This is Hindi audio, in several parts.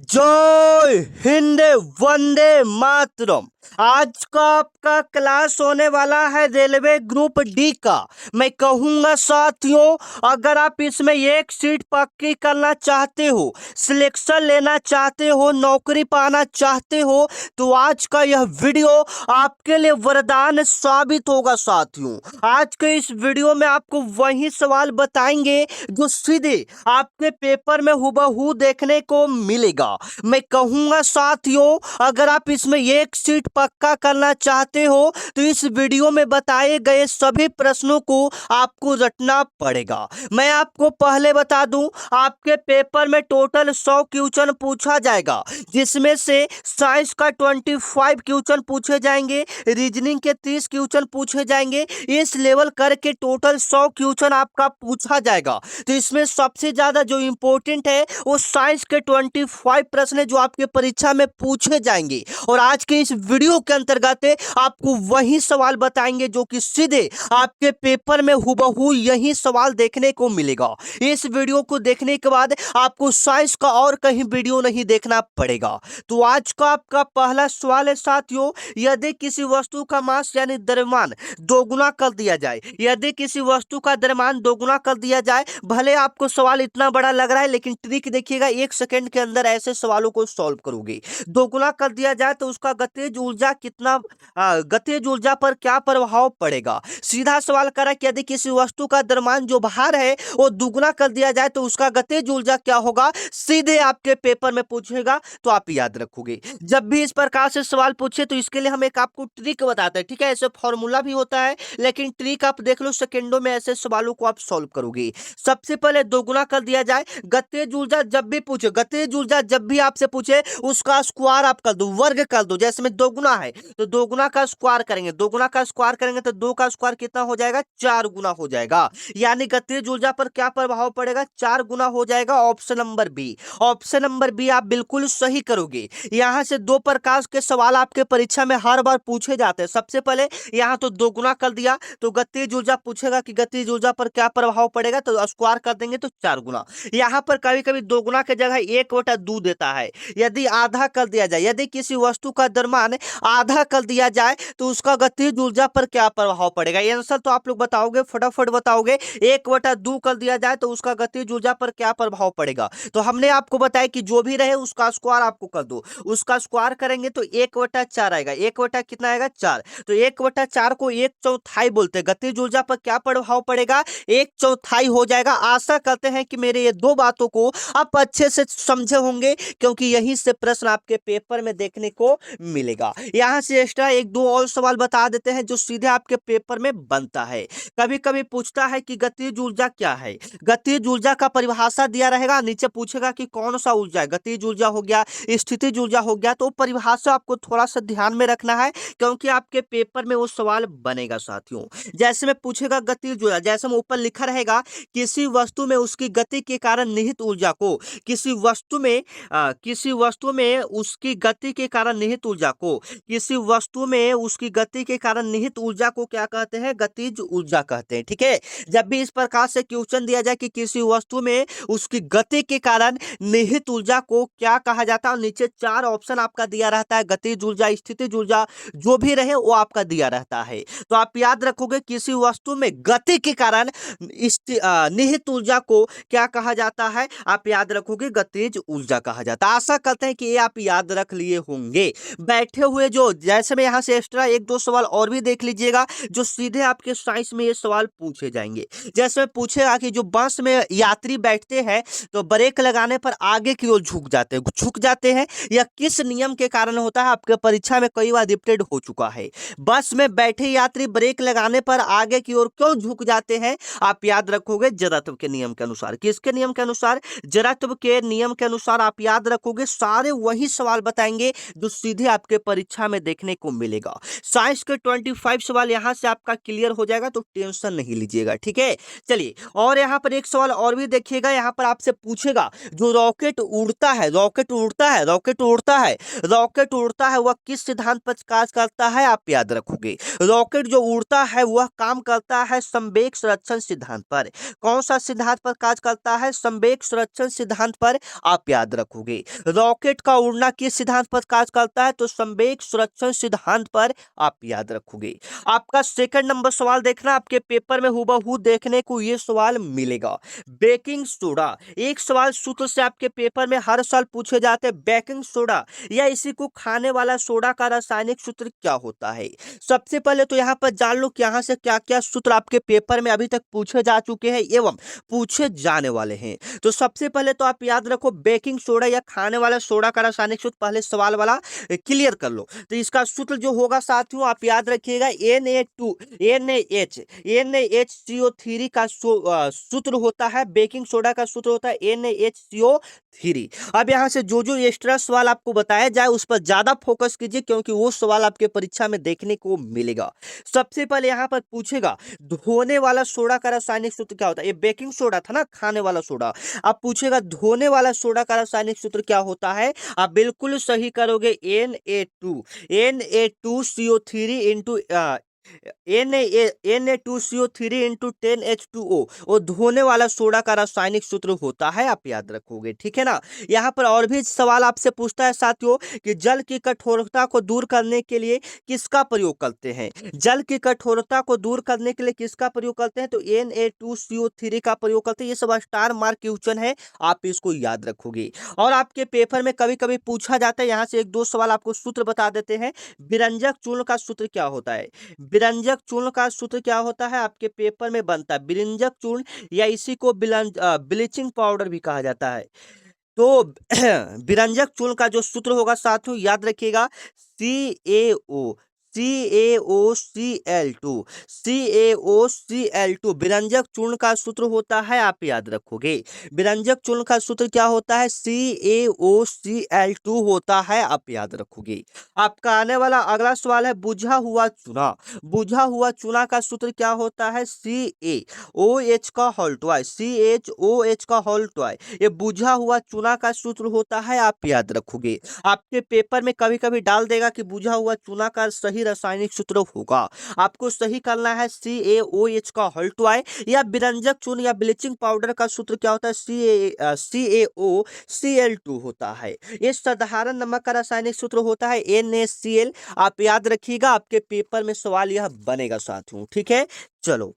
जय हिंद, वंदे मातरम। आज का आपका क्लास होने वाला है रेलवे ग्रुप डी का। मैं कहूंगा साथियों, अगर आप इसमें एक सीट पक्की करना चाहते हो, सिलेक्शन लेना चाहते हो, नौकरी पाना चाहते हो, तो आज का यह वीडियो आपके लिए वरदान साबित होगा साथियों। आज के इस वीडियो में आपको वही सवाल बताएंगे जो सीधे आपके पेपर में हुबहू देखने को मिलेगा। मैं कहूंगा साथियों, अगर आप इसमें एक सीट पक्का करना चाहते हो तो इस वीडियो में बताए गए सभी प्रश्नों को आपको रटना पड़ेगा। मैं आपको पहले बता दूं, आपके पेपर में टोटल 100 क्वेश्चन पूछा जाएगा, जिसमें से साइंस का 25 क्वेश्चन पूछे जाएंगे, रीजनिंग के 30 क्वेश्चन पूछे जाएंगे। इस लेवल करके टोटल 100 क्वेश्चन आपका पूछा जाएगा। तो इसमें सबसे ज्यादा जो इंपॉर्टेंट है वो साइंस के 25 प्रश्न है जो आपके परीक्षा में पूछे जाएंगे। और आज के इस वीडियो के अंतर्गत आपको वही सवाल बताएंगे जो कि सीधे आपके पेपर में हुबहू यही सवाल देखने को मिलेगा। इस वीडियो को देखने के बाद आपको साइंस का और कहीं वीडियो नहीं देखना पड़ेगा। तो आज का आपका पहला सवाल है साथियों, यदि किसी वस्तु का मास यानी द्रव्यमान दोगुना कर दिया जाए, यदि किसी वस्तु का द्रव्यमान दोगुना कर दिया जाए, भले आपको सवाल इतना बड़ा लग रहा है लेकिन ट्रिक देखिएगा, 1 सेकंड के अंदर ऐसे सवालों को सॉल्व करोगे। दोगुना कर दिया जाए तो उसका गतिज ऊर्जा कितना, गतिज ऊर्जा पर क्या प्रभाव पड़ेगा। सीधा सवाल करा कि यदि किसी वस्तु का द्रव्यमान जो भार है वो दुगुना कर दिया जाए तो उसका गतिज ऊर्जा क्या होगा, सीधे आपके पेपर में पूछेगा तो आप याद रखोगे। जब भी इस प्रकार से सवाल पूछे तो इसके लिए हम एक आपको ट्रिक बताते हैं, ठीक है। ऐसे फॉर्मूला भी होता है लेकिन ट्रिक आप देख लो, सेकंडों में ऐसे सवालों को आप सॉल्व करोगे। सबसे पहले दोगुना कर दिया जाए, गतिज ऊर्जा जब भी पूछे, गतिज ऊर्जा जब भी आपसे पूछे उसका स्क्वायर आप कर दो, वर्ग कर दो। जैसे में दोगुना है तो दोगुना का स्क्वायर करेंगे, दोगुना का स्क्वायर करेंगे तो 2 का स्क्वायर कितना हो जाएगा, 4 गुना हो जाएगा। यानी गतिज ऊर्जा पर क्या प्रभाव पड़ेगा, 4 गुना हो जाएगा। Option number B, option number B आप बिल्कुल सही करोगे। यहां से 2 प्रकार के सवाल आपके परीक्षा में हर बार पूछे जाते हैं। सबसे पहले यहां तो दोगुना कर दिया तो गतिज ऊर्जा पूछेगा कि गतिज ऊर्जा पर क्या प्रभाव पड़ेगा, तो स्क्वायर कर देंगे तो 4 गुना। यहां पर कभी कभी दोगुना की जगह 1/2 देता है। यदि आधा कर दिया जाए, यदि किसी वस्तु का द्रव्यमान आधा कर दिया जाए तो उसका गतिज ऊर्जा पर क्या प्रभाव पड़ेगा। आंसर तो आप लोग बताओगे, फटाफट बताओगे। 1/2 कर दिया जाए तो उसका गतिज ऊर्जा पर क्या प्रभाव पड़ेगा। तो हमने आपको बताया कि जो भी रहे उसका स्क्वायर आपको कर दो, उसका स्क्वायर करेंगे तो 1/4 आएगा। 1 कितना आएगा, 4। तो 1/4 को 1/4 बोलते हैं। गतिज ऊर्जा पर क्या प्रभाव पड़ेगा, 1/4 हो जाएगा। आशा करते हैं कि मेरे ये 2 बातों को आप अच्छे से समझे होंगे, क्योंकि यहीं से प्रश्न आपके पेपर में देखने को मिलेगा। यहां से एक्स्ट्रा 1-2 और सवाल बता देते हैं जो सीधे आपके पेपर में बनता है। कभी कभी पूछता है कि गतिज ऊर्जा क्या है। गतिज ऊर्जा का परिभाषा दिया रहेगा, नीचे पूछेगा कि कौन सा ऊर्जा है, गतिज ऊर्जा हो गया, स्थितिज ऊर्जा हो गया। तो परिभाषा आपको थोड़ा सा ध्यान में रखना है, क्योंकि आपके पेपर में वो सवाल बनेगा साथियों। जैसे में पूछेगा गतिज ऊर्जा, जैसे में ऊपर लिखा रहेगा, किसी वस्तु में उसकी गति के कारण निहित ऊर्जा को, किसी वस्तु में किसी वस्तु में उसकी गति के कारण निहित ऊर्जा को, किसी वस्तु में उसकी गति के कारण निहित ऊर्जा को क्या कहते हैं, गतिज ऊर्जा कहते हैं, ठीक है। जब भी इस प्रकार से क्वेश्चन दिया जाए कि किसी वस्तु में उसकी गति के कारण निहित ऊर्जा को क्या कहा जाता है, और नीचे 4 ऑप्शन आपका दिया रहता है, गतिज ऊर्जा, स्थितिज ऊर्जा, जो भी रहे वो आपका दिया रहता है। तो आप याद रखोगे, किसी वस्तु में गति के कारण निहित ऊर्जा को क्या कहा जाता है, आप याद रखोगे, गतिज ऊर्जा कहा जाता है। आशा करते हैं कि ये आप याद रख लिए होंगे। बैठे हुए जो, जैसे में यहां से एक्स्ट्रा 1-2 सवाल और भी देख लीजिएगा जो सीधे आपके साइंस में ये सवाल पूछे जाएंगे। जैसे पूछेगा कि जो बस में यात्री बैठते हैं तो ब्रेक लगाने पर आगे की ओर झुक जाते हैं, यह किस नियम के कारण होता है। आपके परीक्षा में कई बार रिपीटेड हो चुका है। बस में बैठे यात्री ब्रेक लगाने पर आगे की ओर क्यों झुक जाते हैं, आप याद रखोगे, जड़त्व के नियम के अनुसार। किसके नियम के अनुसार, जड़त्व के नियम के अनुसार आप याद रखोगे। सारे वही सवाल बताएंगे जो सीधे आपके परीक्षा में देखने को मिलेगा। साइंस के 25 सवाल यहां से आपका क्लियर हो जाएगा, तो टेंशन नहीं लीजिएगा, ठीक है। चलिए, और यहां पर एक सवाल और भी देखिएगा। यहां पर आपसे पूछेगा, जो रॉकेट उड़ता है, रॉकेट उड़ता है, रॉकेट उड़ता है, रॉकेट उड़ता है, वह किस सिद्धांत पर कार्य करता है, आप याद रखोगे। रॉकेट जो उड़ता है वह काम करता है संवेग संरक्षण सिद्धांत पर। कौन सा सिद्धांत पर कार्य करता है, संवेग संरक्षण सिद्धांत पर, आप याद रखो। रखोगे। रॉकेट का उड़ना किस सिद्धांत पर कार्य करता है? तो संवेग संरक्षण सिद्धांत पर आप याद रखोगे। आपका सेकंड नंबर सवाल देखना, आपके पेपर में हूबहू देखने को ये सवाल मिलेगा। बेकिंग सोडा, एक सवाल सूत्र से आपके पेपर में हर साल पूछे जाते हैं। बेकिंग सोडा या इसी को खाने वाला सोडा का रासायनिक सूत्र क्या होता है? सबसे पहले तो यहाँ पर जान लो कि यहाँ से क्या क्या सूत्र आपके पेपर में अभी तक पूछे जा चुके हैं एवं पूछे जाने वाले हैं। तो सबसे पहले तो आप याद रखो बेकिंग सोडा या खाने वाला सोडा का रासायनिक सूत्र, पहले सवाल वाला क्लियर कर लो। तो इसका सूत्र जो होगा साथियों आप याद रखिएगा NaCO3 का सूत्र होता है। बेकिंग सोडा का सूत्र होता है NaCO3। अब यहाँ से जो एक्स्ट्रा सवाल आपको बताया जाए उस पर ज्यादा फोकस कीजिए क्योंकि वो सवाल आपके परीक्षा में देखने को मिलेगा। सबसे पहले यहाँ पर पूछेगा धोने वाला सोडा का रासायनिक सूत्र क्या होता है? ये बेकिंग सोडा था ना, खाने वाला सोडा। अब पूछेगा धोने वाला सोडा का रासायनिक सूत्र क्या होता है? आप बिल्कुल सही करोगे, Na2CO3 into Na2CO3 into 10H2O, वो धोने वाला सोडा का रासायनिक सूत्र होता है, आप याद रखोगे। ठीक है ना। यहाँ पर और भी सवाल आपसे पूछता है साथियों कि जल की कठोरता को दूर करने के लिए किसका प्रयोग करते हैं? जल की कठोरता को दूर करने के लिए किसका प्रयोग करते हैं? तो Na2CO3 का प्रयोग करते हैं। ये सब स्टार मार्क क्वेश्चन है, आप इसको याद रखोगे। और आपके पेपर में कभी कभी पूछा जाता है, यहाँ से एक दो सवाल आपको सूत्र बता देते हैं। विरंजक चूर्ण का सूत्र क्या होता है? विरंजक चूर्ण का सूत्र क्या होता है? आपके पेपर में बनता है विरंजक चूर्ण या इसी को ब्लीचिंग पाउडर भी कहा जाता है। तो विरंजक चूर्ण का जो सूत्र होगा साथियों याद रखिएगा, CaO, CaOCl2, CaOCl2 विरंजक चूर्ण का सूत्र होता है, आप याद रखोगे। विरंजक चूर्ण का सूत्र क्या होता है? CaOCl2 होता है, आप याद रखोगे। आपका आने वाला अगला सवाल है बुझा हुआ चूना। बुझा हुआ चूना का सूत्र क्या होता है? CaOH का होल ट्वाइस, CHOH का होल ट्वाइस, ये बुझा हुआ चूना का सूत्र होता है, आप याद रखोगे। आपके पेपर में कभी कभी डाल देगा कि बुझा हुआ चूना का सही रासायनिक सूत्र होगा, आपको सही करना है CaOH का होल ट्वाइस। या विरंजक चूर्ण या ब्लीचिंग पाउडर का सूत्र क्या होता है? CaOCl2 होता है। ये साधारण नमक का रासायनिक सूत्र होता है NaCl, आप याद रखिएगा। आपके पेपर में सवाल यह बनेगा साथियों। ठीक है, चलो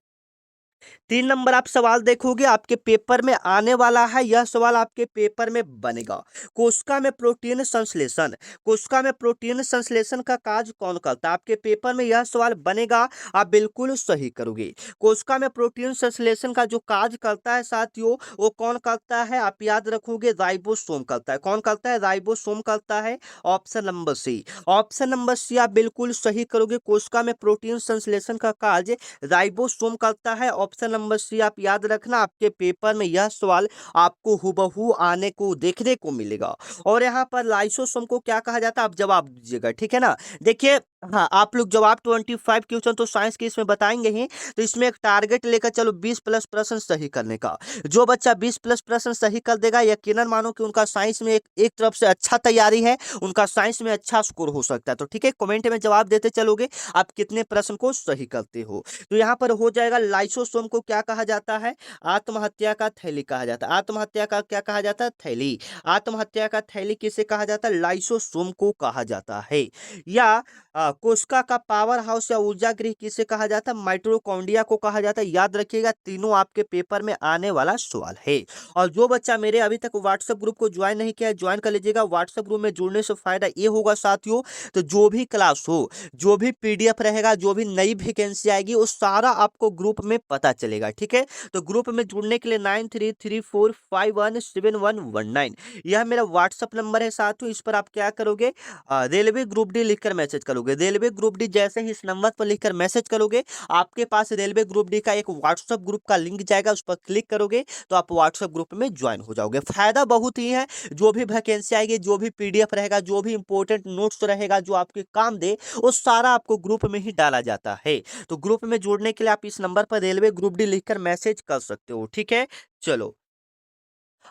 3 नंबर आप सवाल देखोगे आपके पेपर में आने वाला है, यह सवाल आपके पेपर में बनेगा। कोशिका में प्रोटीन संश्लेषण, कोशिका में प्रोटीन संश्लेषण का कार्य कौन करता है? आपके पेपर में यह सवाल बनेगा, आप बिल्कुल सही करोगे। कोशिका में प्रोटीन संश्लेषण का जो कार्य करता है साथियों वो कौन करता है? आप याद रखोगे राइबोसोम करता है। कौन करता है? राइबोसोम करता है। Option number C, option number C आप बिल्कुल सही करोगे। कोशिका में प्रोटीन संश्लेषण का कार्य राइबोसोम करता है। ऑप्शन नंबर सी आप याद रखना, आपके पेपर में यह सवाल आपको हुबहू आने को देखने को मिलेगा। और यहाँ पर लाइसोसोम को क्या कहा जाता है आप जवाब दीजिएगा। ठीक है ना। देखिए हाँ, आप लोग जवाब 25 क्वेश्चन तो साइंस के इसमें बताएंगे ही, तो इसमें एक टारगेट लेकर चलो 20+ प्रश्न सही करने का। जो बच्चा 20+ प्रश्न सही कर देगा यकीनन मानो कि उनका साइंस में एक तरफ से अच्छा तैयारी है, उनका साइंस में अच्छा स्कोर हो सकता है। तो ठीक है, कमेंट में जवाब देते चलोगे आप कितने प्रश्न को सही करते हो। तो यहाँ पर हो जाएगा लाइसोसोम को क्या कहा जाता है? आत्महत्या का थैली कहा जाता है। आत्महत्या का क्या कहा जाता है? थैली। आत्महत्या का थैली किसे कहा जाता है? लाइसोसोम को कहा जाता है। या कोशिका का पावर हाउस या ऊर्जा गृह किसे कहा जाता है? माइटोकॉन्ड्रिया को कहा जाता है। याद रखिएगा, तीनों आपके पेपर में आने वाला सवाल है। और जो बच्चा मेरे अभी तक व्हाट्सएप ग्रुप को ज्वाइन नहीं किया है ज्वाइन कर लीजिएगा। व्हाट्सएप ग्रुप में जुड़ने से फायदा ये होगा साथियों, तो जो भी क्लास हो, जो भी PDF रहेगा, जो भी नई वैकेंसी आएगी वो सारा आपको ग्रुप में पता चलेगा। ठीक है, तो ग्रुप में जुड़ने के लिए 9334517119 यह मेरा व्हाट्सएप नंबर है साथियों। इस पर आप क्या करोगे? रेलवे ग्रुप डी लिखकर मैसेज करोगे। रेलवे ग्रुप डी जैसे ही इस नंबर पर लिखकर मैसेज करोगे आपके पास रेलवे ग्रुप डी का एक व्हाट्सएप ग्रुप का लिंक जाएगा, उस पर क्लिक करोगे तो आप व्हाट्सएप ग्रुप में ज्वाइन हो जाओगे। फायदा बहुत ही है, जो भी वैकेंसी आएगी, जो भी PDF रहेगा, जो भी इंपॉर्टेंट नोट्स रहेगा जो आपके काम दे, वो सारा आपको ग्रुप में ही डाला जाता है। तो ग्रुप में जुड़ने के लिए आप इस नंबर पर रेलवे ग्रुप डी लिखकर मैसेज कर सकते हो। ठीक है, चलो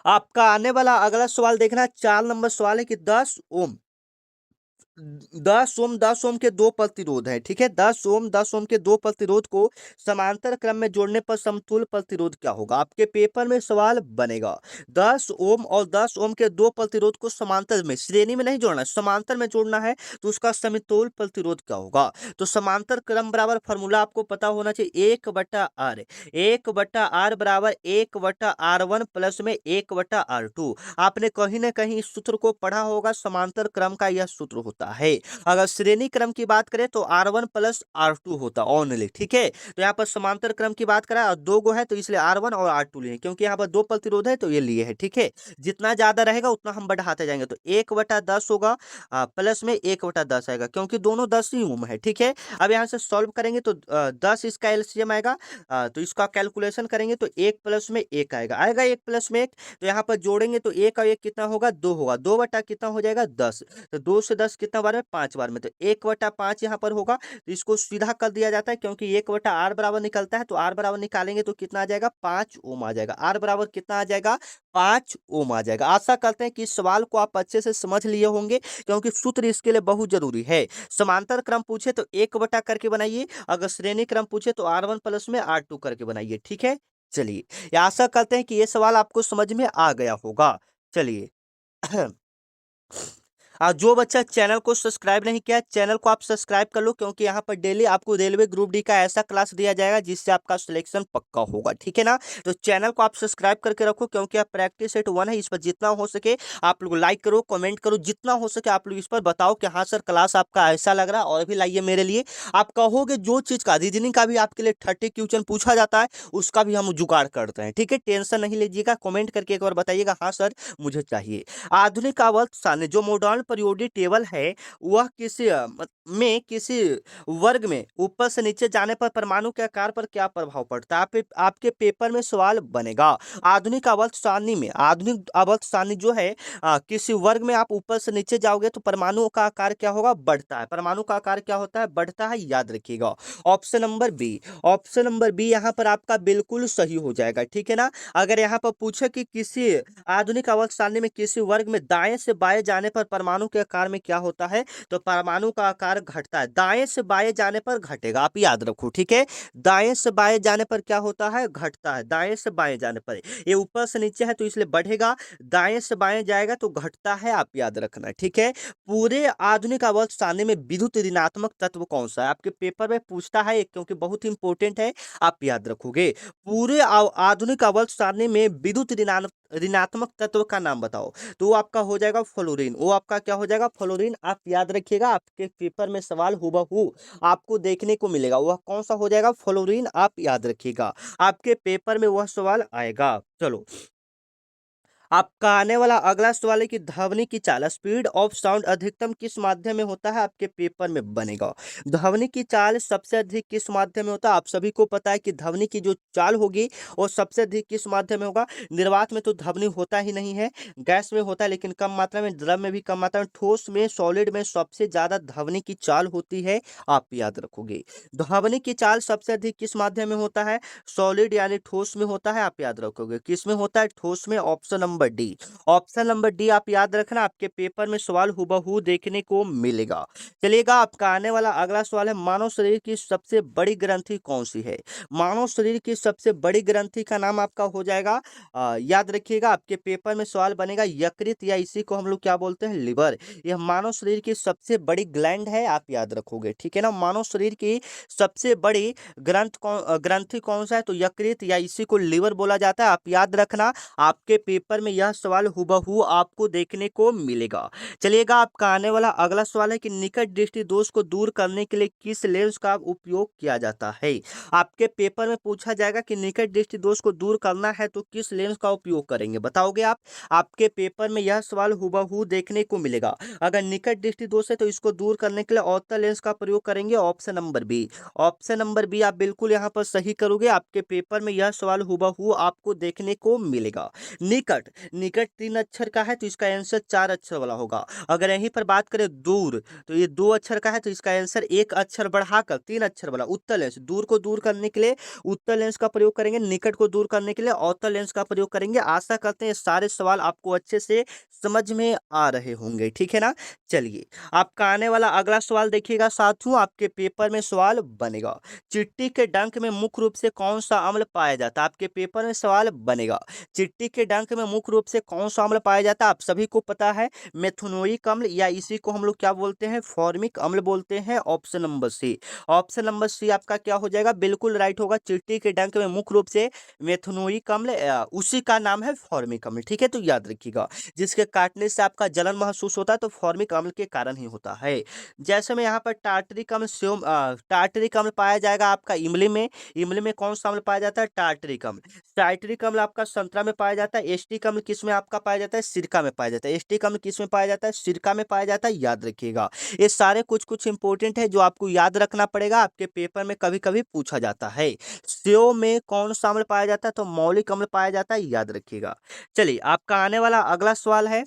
आपका आने वाला अगला सवाल देखना। 4 नंबर सवाल है कि 10 ओम दस ओम के दो प्रतिरोध है, ठीक है। 10 ओम के दो प्रतिरोध को समांतर क्रम में जोड़ने पर समतुल्य प्रतिरोध क्या होगा? आपके पेपर में सवाल बनेगा। 10 ओम और 10 ओम के दो प्रतिरोध को समांतर में, श्रेणी में नहीं जोड़ना है, समांतर में जोड़ना है, तो उसका समतुल्य प्रतिरोध क्या होगा? तो समांतर क्रम बराबर फॉर्मूला आपको पता होना चाहिए, 1/r। 1/r बराबर 1/r1 प्लस में 1/r2। आपने कहीं ना कहीं इस सूत्र को पढ़ा होगा, समांतर क्रम का यह सूत्र होता है। अगर श्रेणी क्रम की बात करें तो R1 प्लस R2 होता ओनली, ठीक है। तो यहाँ पर समांतर क्रम की बात करें और दो गो है तो इसलिए R1 और R2 लिए, क्योंकि यहाँ पर दो प्रतिरोध है तो ये लिए है, ठीक है। जितना ज्यादा रहेगा उतना हम बढ़ाते जाएंगे, तो 1/10 होगा प्लस में 1/10 आएगा, क्योंकि दोनों 10 ही ओम है, ठीक है। अब यहाँ से सॉल्व करेंगे तो 10 इसका एलसीएम आएगा, तो इसका कैलकुलेशन करेंगे तो 1 प्लस में 1 आएगा, 1 प्लस में 1। तो यहाँ पर जोड़ेंगे तो 1 और 1 कितना होगा? 2 होगा, 2 बटा कितना हो जाएगा? 10। तो 2 से 10 कितना बार में? 5 बार में, तो 1/5 यहाँ पर होगा। तो इसको सीधा कर दिया जाता है, क्योंकि 1/r बराबर निकलता है, तो r बराबर निकालेंगे तो कितना आ जाएगा? 5 ओम आ जाएगा। r बराबर कितना आ जाएगा? 5 ओम आ जाएगा। आशा करते हैं कि इस सवाल को आप अच्छे से समझ लिए होंगे, क्योंकि सूत्र इसके लिए बहुत जरूरी है। समांतर क्रम पूछे तो 1 बटा करके बनाइए, अगर श्रेणी क्रम पूछे तो R1 प्लस में R2 करके बनाइए, ठीक है। चलिए, ये आशा करते हैं कि ये सवाल आपको समझ में आ गया होगा। चलिए जो बच्चा चैनल को सब्सक्राइब नहीं किया, चैनल को आप सब्सक्राइब कर लो, क्योंकि यहाँ पर डेली आपको रेलवे ग्रुप डी का ऐसा क्लास दिया जाएगा जिससे आपका सिलेक्शन पक्का होगा, ठीक है ना। तो चैनल को आप सब्सक्राइब करके रखो, क्योंकि आप प्रैक्टिस सेट 1 है, इस पर जितना हो सके आप लोग लाइक करो, कमेंट करो, जितना हो सके आप लोग इस पर बताओ कि हाँ सर क्लास आपका ऐसा लग रहा है और भी लाइए मेरे लिए। आप कहोगे जो चीज का रीजनिंग का भी आपके लिए 30 क्वेश्चन पूछा जाता है उसका भी हम जुगाड़ करते हैं, ठीक है। टेंशन नहीं लीजिएगा, कमेंट करके एक बार बताइएगा हाँ सर मुझे चाहिए। आधुनिक आवर्त सारणी जो मॉडर्न पीरियोडिक टेबल है, वह किसी में किसी वर्ग में ऊपर से नीचे जाने पर परमाणु के आकार पर क्या प्रभाव पड़ता है? आपके पेपर में सवाल बनेगा। आधुनिक आवर्त सारणी में, आधुनिक आवर्त सारणी जो है किसी वर्ग में आप ऊपर से नीचे जाओगे तो परमाणु का आकार क्या होगा? बढ़ता है। परमाणु का आकार क्या होता है? बढ़ता है, याद रखिएगा। Option number B, option number B यहाँ पर आपका बिल्कुल सही हो जाएगा, ठीक है ना। अगर यहाँ पर पूछे कि किसी आधुनिक आवर्त सारणी में किसी वर्ग में दाएं से बाएं जाने पर परमाणु के आकार में क्या होता है, तो परमाणु का आकार घटता है। दाएं से बाएं जाने पर घटेगा, आप याद रखो, ठीक है। दाएं से बाएं जाने पर क्या होता है? घटता है। दाएं से बाएं जाने पर, ये ऊपर से नीचे है तो इसलिए बढ़ेगा, दाएं से बाएं जाएगा तो घटता है, आप याद रखना, ठीक है। पूरे आधुनिक आवर्त सारणी में विद्युत ऋणात्मक तत्व कौन सा है? आपके पेपर में पूछता है, क्योंकि बहुत इंपॉर्टेंट है, आप याद रखोगे। पूरे आधुनिक आवर्त सारणी में विद्युत ऋणात्मक तत्व का नाम बताओ, तो वो आपका हो जाएगा फ्लोरीन। वो आपका क्या हो जाएगा? फ्लोरीन। आप याद रखिएगा, आपके पेपर में सवाल हूबहू आपको देखने को मिलेगा, वह कौन सा हो जाएगा? फ्लोरीन। आप याद रखिएगा, आपके पेपर में वह सवाल आएगा। चलो, आपका आने वाला अगला सवाल है कि ध्वनि की चाल, स्पीड ऑफ साउंड अधिकतम किस माध्यम में होता है? आपके पेपर में बनेगा। ध्वनि की चाल सबसे अधिक किस माध्यम में होता है? आप सभी को पता है कि ध्वनि की जो चाल होगी वो सबसे अधिक किस माध्यम में होगा? निर्वात में तो ध्वनि होता ही नहीं है, गैस में होता है लेकिन कम मात्रा में, द्रव में भी कम मात्रा में, ठोस में, सॉलिड में सबसे ज्यादा ध्वनि की चाल होती है, आप याद रखोगे। ध्वनि की चाल सबसे अधिक किस माध्यम में होता है? सॉलिड यानी ठोस में होता है, आप याद रखोगे। किस में होता है? ठोस में। Option number D, option number D आप याद रखना, आपके पेपर में सवाल हूबहू देखने को मिलेगा। चलिएगा, आपका आने वाला अगला सवाल है मानव शरीर की सबसे बड़ी ग्रंथि कौन सी है? मानव शरीर की सबसे बड़ी ग्रंथि का नाम आपका हो जाएगा, याद रखिएगा, आपके पेपर में सवाल बनेगा यकृत, या इसी को हम लोग क्या बोलते हैं? लिवर। यह मानव शरीर की सबसे बड़ी ग्लैंड है, आप याद रखोगे, ठीक है ना। मानव शरीर की सबसे बड़ी ग्रंथि कौन सा है? तो यकृत, या इसी को लिवर बोला जाता है, आप याद रखना। आपके पेपर में यह सवाल हूबहू आपको देखने को मिलेगा। चलिएगा, आपका आने वाला अगला सवाल है कि निकट दृष्टि दोष को दूर करने के लिए किस लेंस का उपयोग किया जाता है? आपके पेपर में पूछा जाएगा कि निकट दृष्टि दोष को दूर करना है तो किस लेंस का उपयोग करेंगे, बताओगे आप? आपके पेपर में यह सवाल हूबहू देखने को मिलेगा। अगर निकट दृष्टि दोष है तो इसको दूर करने के लिए अवतल लेंस का प्रयोग करेंगे, option number B. Option number B आप बिल्कुल यहाँ पर सही करोगे, आपके पेपर में यह सवाल हूबहू आपको देखने को मिलेगा। निकट निकट 3 अक्षर का है तो इसका आंसर 4 अक्षर वाला होगा। अगर यहीं पर बात करें दूर, तो ये 2 अक्षर का है तो इसका आंसर 1 अक्षर बढ़ाकर 3 अक्षर वाला उत्तर लेंस। दूर को दूर करने के लिए उत्तर लेंस का प्रयोग करेंगे, निकट को दूर करने के लिए अवतल लेंस का प्रयोग करेंगे। आशा करते हैं ये सारे सवाल आपको अच्छे से समझ में आ रहे होंगे, ठीक है ना। चलिए, आपका आने वाला अगला सवाल देखिएगा साथियों, आपके पेपर में सवाल बनेगा, चिट्टी के डंक में मुख्य रूप से कौन सा अम्ल पाया जाता है। आपके पेपर में सवाल बनेगा, चिट्टी के डंक में मुख्य रूप से कौन सा अम्ल पाया जाता है। आप सभी को पता है, मेथनोइक अम्ल, या इसी को हम लोग क्या बोलते हैं, फॉर्मिक अम्ल बोलते हैं। Option number C, option number C आपका क्या हो जाएगा, बिल्कुल राइट होगा। चिट्टी के डंक में मुख्य रूप से मेथनोइक अम्ल, उसी का नाम है फॉर्मिक अम्ल, ठीक है। तो याद रखिएगा, जिसके काटने से आपका जलन महसूस होता है तो फॉर्मिक अम्ल के कारण ही होता है। जैसे में यहाँ पर टार्टरिक अम्ल, टार्टरिक अम्ल पाया जाएगा आपका इमली में। इमली में कौन सा अम्ल पाया जाता है, टार्टरिक अम्ल। साइट्रिक अम्ल आपका संतरा में पाया जाता है। एस्टिक अम्ल किस में आपका पाया जाता है, सिरका में पाया जाता है। एस्टिक अम्ल किस में पाया जाता है, सिरका में पाया जाता है, याद रखिएगा। ये सारे कुछ कुछ इंपॉर्टेंट है जो आपको याद रखना पड़ेगा, आपके पेपर में कभी कभी पूछा जाता है। सेव में कौन सा अम्ल पाया जाता है, तो मौलिक अम्ल पाया जाता है, याद रखिएगा। चलिए, आपका आने वाला अगला सवाल है,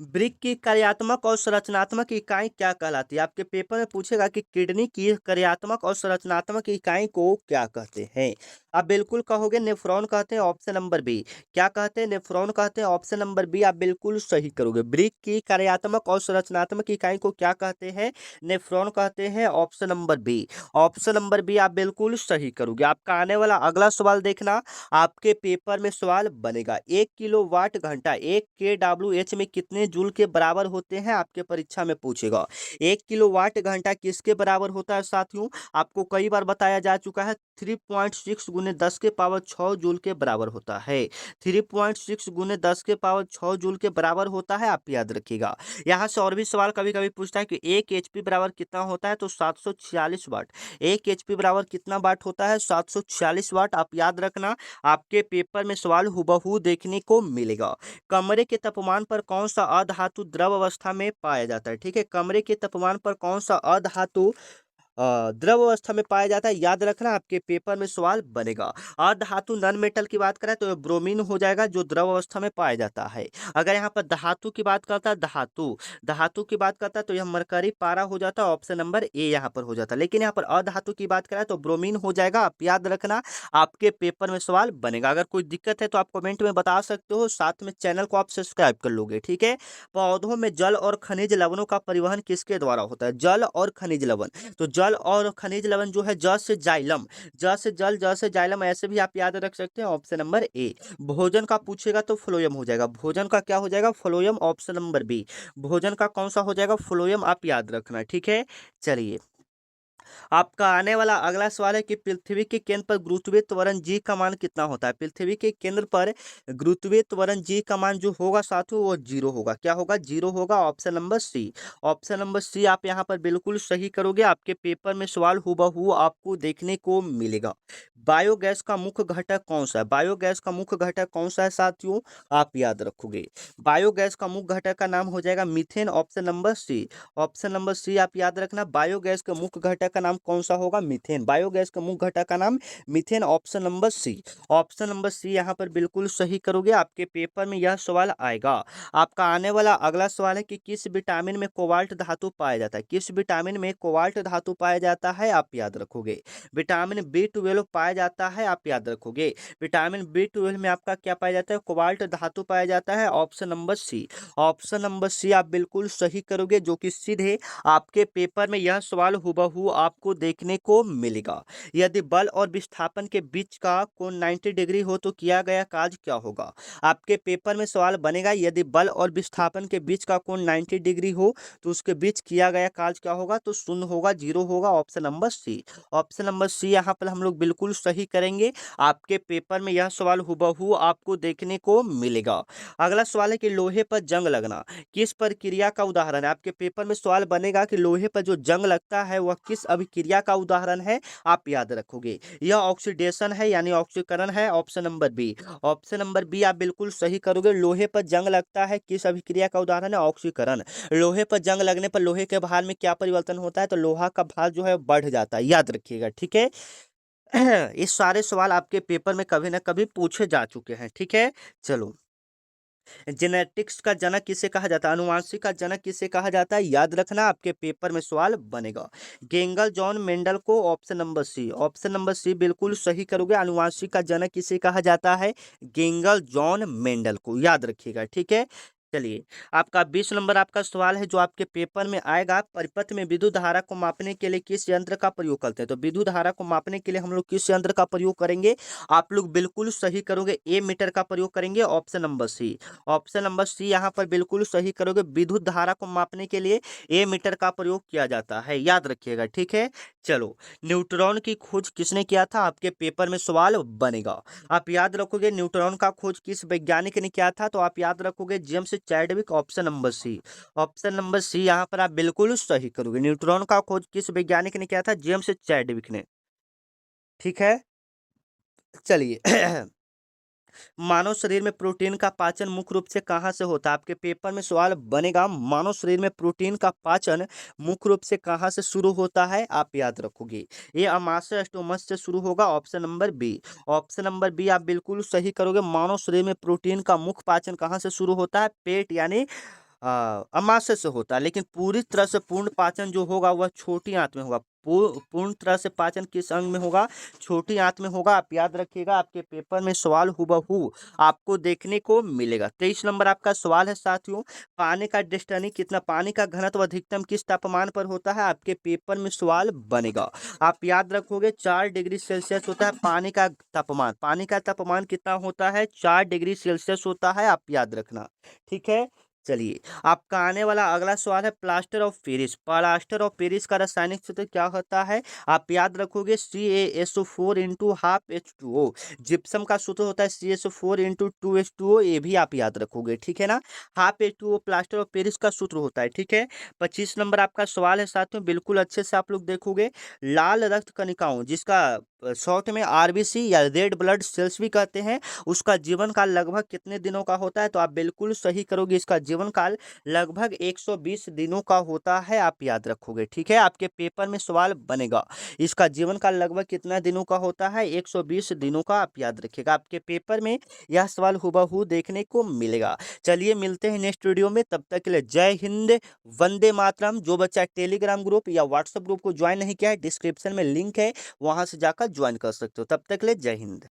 वृक्क की कार्यात्मक और संरचनात्मक इकाई क्या कहलाती है। आपके पेपर में पूछेगा कि किडनी की कार्यात्मक और संरचनात्मक इकाई को क्या कहते हैं। आप बिल्कुल कहोगे नेफ्रॉन कहते हैं, ऑप्शन नंबर बी। क्या कहते हैं, नेफ्रॉन कहते हैं, ऑप्शन नंबर बी आप बिल्कुल सही करोगे। वृक्क की कार्यात्मक और संरचनात्मक इकाई को क्या कहते हैं, नेफ्रॉन कहते हैं, option number B. Option number B आप बिल्कुल सही करोगे। आपका आने वाला अगला सवाल देखना, आपके पेपर में सवाल बनेगा, 1 किलोवाट घंटा 1 kWh में कितने जूल के बराबर होते हैं। आपके परीक्षा में पूछेगा 1 किलोवाट घंटा किसके बराबर होता है साथियों। आपको कई बार बताया जा चुका है, 3.6 गुने 10 के पावर 6 जूल के बराबर होता है। 3.6 गुने 10 के पावर 6 जूल के बराबर होता है, आप याद रखिएगा। यहाँ से और भी सवाल कभी कभी पूछता है कि 1 HP बराबर कितना होता है, तो 746 वाट। 1 HP बराबर कितना वाट होता है, 746 वाट। आप याद रखना, आपके पेपर में सवाल हुबहू देखने को मिलेगा। कमरे के तापमान पर कौन सा अधातु द्रव अवस्था में पाया जाता है, ठीक है। कमरे के तापमान पर कौन सा अधातु द्रव अवस्था में पाया जाता है, याद रखना, आपके पेपर में सवाल बनेगा। अधातु नॉन मेटल की बात करें तो ये ब्रोमीन हो जाएगा, जो द्रव अवस्था में पाया जाता है। अगर यहाँ पर धातु की बात करता है, धातु धातु की बात करता है तो यह मरकरी पारा हो जाता है, ऑप्शन नंबर ए यहाँ पर हो जाता है। लेकिन यहाँ पर अधातु की बात करें तो ब्रोमीन हो जाएगा, आप याद रखना, आपके पेपर में सवाल बनेगा। अगर कोई दिक्कत है तो आप कमेंट में बता सकते हो, साथ में चैनल को आप सब्सक्राइब कर लोगे, ठीक है। पौधों में जल और खनिज लवणों का परिवहन किसके द्वारा होता है, जल और खनिज लवण। तो जल और खनिज लवण जो है, ज से जाइलम, ज से जल, ज से जाइलम, ऐसे भी आप याद रख सकते हैं, ऑप्शन नंबर ए। भोजन का पूछेगा तो फ्लोएम हो जाएगा, भोजन का क्या हो जाएगा, फ्लोएम, ऑप्शन नंबर बी। भोजन का कौन सा हो जाएगा, फ्लोएम, आप याद रखना, ठीक है। चलिए, आपका आने वाला अगला सवाल है कि पृथ्वी के केंद्र पर गुरुत्वीय त्वरण जी का मान कितना होता है। पृथ्वी के केंद्र पर गुरुत्वीय त्वरण जी का मान जो होगा साथियों, वो 0 होगा। क्या होगा, 0 होगा, option number C. Option number C आप यहाँ पर बिल्कुल सही करोगे। आपके पेपर में सवाल हुबहू आपको देखने को मिलेगा। बायोगैस का मुख्य घटक कौन सा है, बायोगैस का मुख्य घटक कौन सा है साथियों, आप याद रखोगे। बायोगैस का मुख्य घटक का नाम हो जाएगा methane, option number C. Option number C आप याद रखना, बायोगैस के मुख्य घटक का नाम कौन सा होगा, मीथेन। बायोगैस का मुख्य घटक का नाम methane, option number C. Option number C यहाँ पर बिल्कुल सही करोगे, आपके पेपर में यह सवाल आएगा। आपका आने वाला अगला सवाल है कि किस विटामिन में कोबाल्ट धातु पाया जाता है, किस विटामिन में कोबाल्ट धातु पाया जाता है, आप याद रखोगे। विटामिन B12 पाया जाता है, आप याद रखोगे। विटामिन B12 में आपका क्या पाया जाता है, कोबाल्ट धातु पाया जाता है, option number C. Option number C आप बिल्कुल सही करोगे, जो कि सीधे आपके पेपर में यह सवाल हुबहू आपको देखने को मिलेगा। यदि बल और विस्थापन के बीच का कोण 90 डिग्री हो तो किया गया कार्य क्या होगा। आपके पेपर में सवाल बनेगा, यदि बल और विस्थापन के बीच का कोण 90 डिग्री हो तो उसके बीच किया गया कार्य क्या होगा, तो शून्य होगा, 0 होगा, option number C. Option number C यहाँ पर हम लोग बिल्कुल सही करेंगे। आपके पेपर में यह सवाल हुबहू आपको देखने को मिलेगा। अगला सवाल है कि लोहे पर जंग लगना किस प्रक्रिया का उदाहरण है। आपके पेपर में सवाल बनेगा कि लोहे पर जो जंग लगता है वह किस अभिक्रिया का उदाहरण है, आप याद रखोगे। यह ऑक्सीडेशन है, यानी ऑक्सीकरण है, option number B. Option number B आप बिल्कुल सही करोगे। लोहे पर जंग लगता है, किस अभिक्रिया का उदाहरण है, ऑक्सीकरण। लोहे पर जंग लगने पर लोहे के भार में क्या परिवर्तन होता है, तो लोहा का भार जो है बढ़ जाता है, याद रखिएगा, ठीक है। ये सारे सवाल आपके पेपर में कभी ना कभी पूछे जा चुके हैं, ठीक है। चलो, जेनेटिक्स का जनक किसे कहा जाता है, अनुवांशिक का जनक किसे कहा जाता है, याद रखना आपके पेपर में सवाल बनेगा। गेंगल जॉन मेंडल को, option number C, option number C बिल्कुल सही करोगे। अनुवांशिक का जनक किसे कहा जाता है, गेंगल जॉन मेंडल को, याद रखिएगा, ठीक है। चलिए, आपका 20 नंबर आपका सवाल है जो आपके पेपर में आएगा। परिपथ में विद्युत धारा को मापने के लिए किस यंत्र का प्रयोग करते हैं, तो विद्युत धारा को मापने के लिए हम लोग किस यंत्र का प्रयोग करेंगे, आप लोग बिल्कुल सही करोगे, ए मीटर का प्रयोग करेंगे, option number C, option number C यहाँ पर बिल्कुल सही करोगे। विद्युत धारा को मापने के लिए ए मीटर का प्रयोग किया जाता है, याद रखिएगा, ठीक है। चलो, न्यूट्रॉन की खोज किसने किया था, आपके पेपर में सवाल बनेगा। आप याद रखोगे न्यूट्रॉन का खोज किस वैज्ञानिक ने किया था, तो आप याद रखोगे James Chadwick, option number C, option number C यहाँ पर आप बिल्कुल सही करोगे। न्यूट्रॉन का खोज किस वैज्ञानिक ने किया था, जेम्स चैडविक ने, ठीक है। चलिए मानव शरीर में प्रोटीन का पाचन मुख्य रूप से कहाँ से होता है, आपके पेपर में सवाल बनेगा। मानव शरीर में प्रोटीन का पाचन मुख्य रूप से कहाँ से शुरू होता है, आप याद रखोगे, ये अमाशय स्टोमस से शुरू होगा, option number B, option number B आप बिल्कुल सही करोगे। मानव शरीर में प्रोटीन का मुख्य पाचन कहाँ से शुरू होता है, पेट यानी अमाशय से होता है। लेकिन पूरी तरह से पूर्ण पाचन जो होगा वह छोटी आंत में होगा। पूर्ण तरह से पाचन किस अंग में होगा, छोटी आंत में होगा, आप याद रखिएगा। आपके पेपर में सवाल हुबहू आपको देखने को मिलेगा। 23 नंबर आपका सवाल है साथियों, पानी का डिस्टनी कितना, पानी का घनत्व अधिकतम किस तापमान पर होता है, आपके पेपर में सवाल बनेगा। आप याद रखोगे 4 डिग्री सेल्सियस होता है पानी का तापमान। पानी का तापमान कितना होता है, 4 डिग्री सेल्सियस होता है, आप याद रखना, ठीक है। चलिए, आपका आने वाला अगला सवाल है plaster of Paris. Plaster of Paris का रासायनिक सूत्र क्या होता है, आप याद रखोगे CaSO4 into half H2O। Gypsum का सूत्र होता है CaSO4 इंटू 2H2O, ये भी आप याद रखोगे, ठीक है ना। Half H2O plaster of Paris का सूत्र होता है, ठीक है। 25 नंबर आपका सवाल है साथियों, बिल्कुल अच्छे से आप लोग देखोगे। लाल रक्त कणिकाओं, जिसका शॉर्ट में RBC या रेड ब्लड सेल्स भी कहते हैं, उसका जीवन काल लगभग कितने दिनों का होता है, तो आप बिल्कुल सही करोगे। इसका जीवन काल लगभग 120 दिनों का होता है, आप याद रखोगे, ठीक है। आपके पेपर में सवाल बनेगा, इसका जीवन काल लगभग कितना दिनों का होता है, 120 दिनों का, आप याद रखिएगा। आपके पेपर में यह सवाल हुबहू देखने को मिलेगा। चलिए, मिलते हैं नेक्स्ट वीडियो में, तब तक के लिए जय हिंद, वंदे मातरम। जो बच्चा टेलीग्राम ग्रुप या व्हाट्सएप ग्रुप को ज्वाइन नहीं किया है, डिस्क्रिप्शन में लिंक है, वहां से जाकर ज्वाइन कर सकते हो। तब तक के लिए जय हिंद।